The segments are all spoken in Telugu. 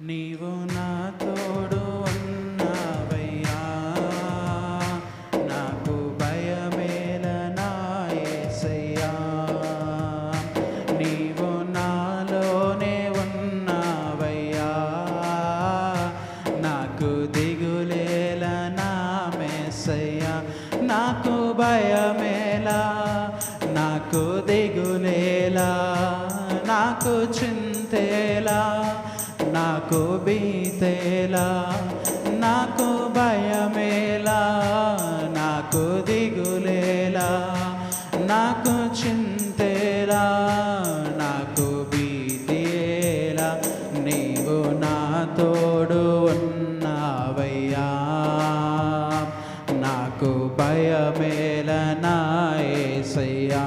నీవు నా తోడు ఉన్నావయ్యా, నాకు భయమేల నా యేసయ్యా. నీవు నాలోనే ఉన్నావయ్యా, నాకు దిగులేల నా మెస్సయ్యా. నాకు భయమేలా, నాకు దిగులేలా, నాకు చింతేలా, నాకు భీతేలా, నాకు భయమేలా, నాకు దిగులేలా, నాకు చింతేలా, నాకు భీతేలా. నీవు నా తోడు ఉన్నావయ్యా, నాకు భయమేల నా యేసయ్యా.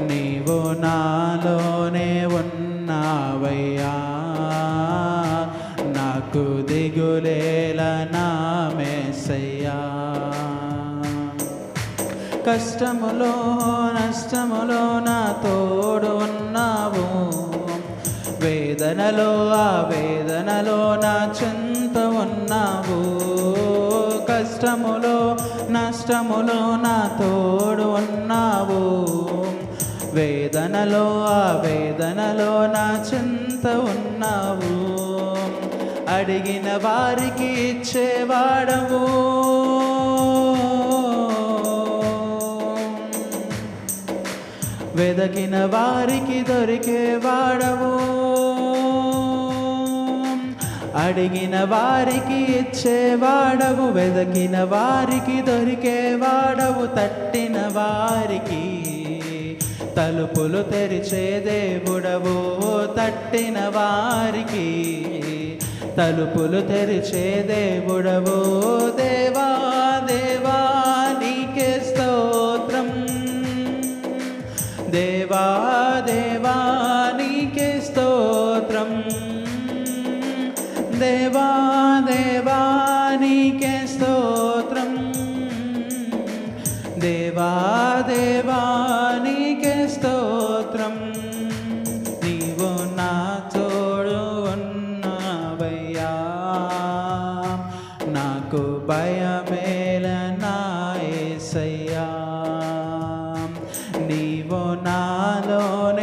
నీవు నాలోనే ఉన్నావయ్యా, నాకు దిగులేల నా మెస్సయ్యా. కష్టములో నష్టములో నా తోడు ఉన్నావు, వేదనలో ఆ వేదనలో నా చెంత ఉన్నావు. కష్టములో నష్టములో నా తోడు ఉన్నావు, వేదనలో ఆ వేదనలో నా చింత ఉన్నావు. అడిగిన వారికి ఇచ్చేవాడవు, వెదకిన వారికి దొరికేవాడవు. అడిగిన వారికి ఇచ్చేవాడవు, వెదకిన వారికి దొరికేవాడవు. తట్టిన వారికి తలుపులు తెరిచే దేవుడవు, తట్టిన వారికి తలుపులు తెరిచే దేవుడవు. దేవా దేవా నీకే స్తోత్రం, దేవా దేవా నీకే స్తోత్రం, దేవా దేవా నీకే స్తోత్రం, దేవా దేవా నీకే స్తోత్రం. నీవు నా తోడు ఉన్నావయ్యా, నాకు భయమేల నా యేసయ్యా. నీవు నాలోనే